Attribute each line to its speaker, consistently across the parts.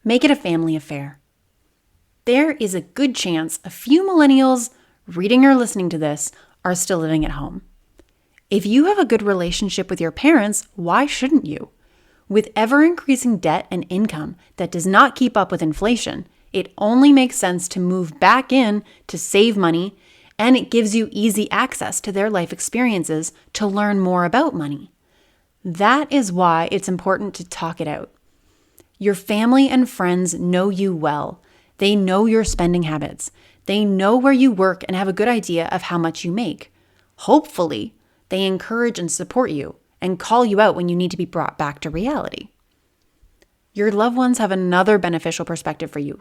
Speaker 1: Make it a family affair. There is a good chance a few millennials reading or listening to this are still living at home. If you have a good relationship with your parents, why shouldn't you? With ever-increasing debt and income that does not keep up with inflation, it only makes sense to move back in to save money, and it gives you easy access to their life experiences to learn more about money. That is why it's important to talk it out. Your family and friends know you well. They know your spending habits. They know where you work and have a good idea of how much you make. Hopefully, they encourage and support you and call you out when you need to be brought back to reality. Your loved ones have another beneficial perspective for you.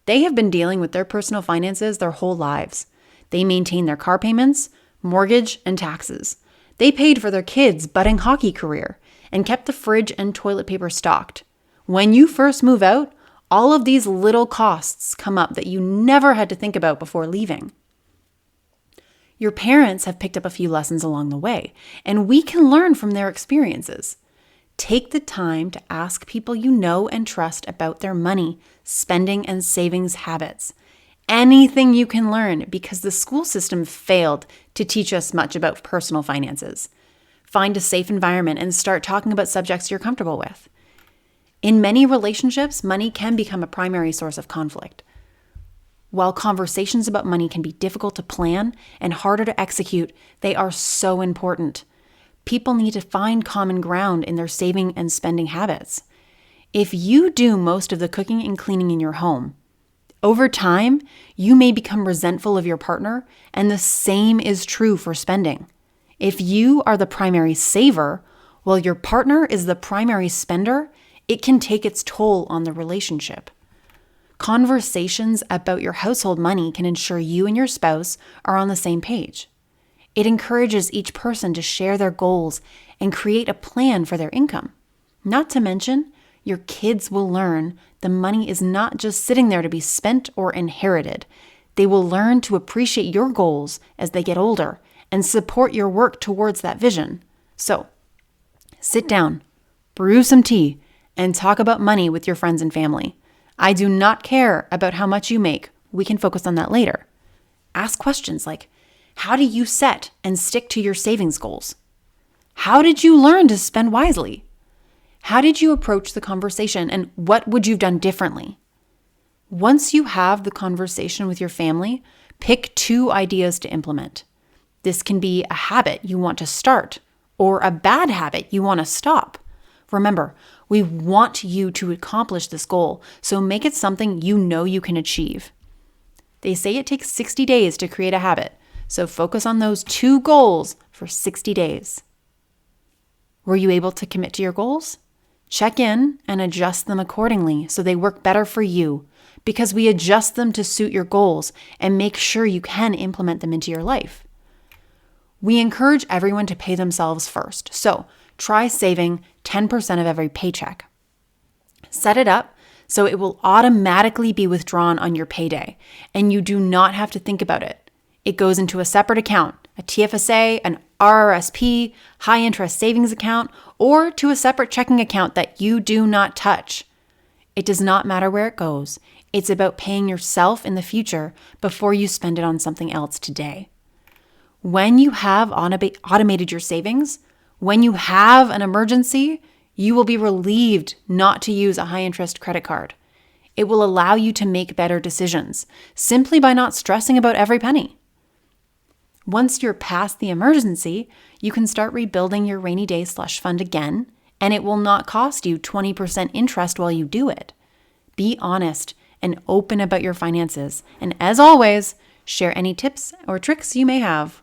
Speaker 1: They have been dealing with their personal finances their whole lives. They maintain their car payments, mortgage, and taxes. They paid for their kids' budding hockey career and kept the fridge and toilet paper stocked. When you first move out, all of these little costs come up that you never had to think about before leaving. Your parents have picked up a few lessons along the way, and we can learn from their experiences. Take the time to ask people you know and trust about their money, spending, and savings habits. Anything you can learn, because the school system failed to teach us much about personal finances. Find a safe environment and start talking about subjects you're comfortable with. In many relationships, money can become a primary source of conflict. While conversations about money can be difficult to plan and harder to execute, they are so important. People need to find common ground in their saving and spending habits. If you do most of the cooking and cleaning in your home, over time, you may become resentful of your partner, and the same is true for spending. If you are the primary saver, while your partner is the primary spender, it can take its toll on the relationship. Conversations about your household money can ensure you and your spouse are on the same page. It encourages each person to share their goals and create a plan for their income. Not to mention, your kids will learn the money is not just sitting there to be spent or inherited. They will learn to appreciate your goals as they get older and support your work towards that vision. So, sit down, brew some tea, and talk about money with your friends and family. I do not care about how much you make. We can focus on that later. Ask questions like, how do you set and stick to your savings goals? How did you learn to spend wisely? How did you approach the conversation, and what would you have done differently? Once you have the conversation with your family, pick 2 ideas to implement. This can be a habit you want to start or a bad habit you want to stop. Remember, we want you to accomplish this goal, so make it something you know you can achieve. They say it takes 60 days to create a habit, so focus on those 2 goals for 60 days. Were you able to commit to your goals? Check in and adjust them accordingly so they work better for you, because we adjust them to suit your goals and make sure you can implement them into your life. We encourage everyone to pay themselves first, so try saving 10% of every paycheck. Set it up so it will automatically be withdrawn on your payday, and you do not have to think about it. It goes into a separate account, a TFSA, an RRSP, high-interest savings account, or to a separate checking account that you do not touch. It does not matter where it goes. It's about paying yourself in the future before you spend it on something else today. When you have automated your savings, when you have an emergency, you will be relieved not to use a high-interest credit card. It will allow you to make better decisions simply by not stressing about every penny. Once you're past the emergency, you can start rebuilding your rainy day slush fund again, and it will not cost you 20% interest while you do it. Be honest and open about your finances, and as always, share any tips or tricks you may have.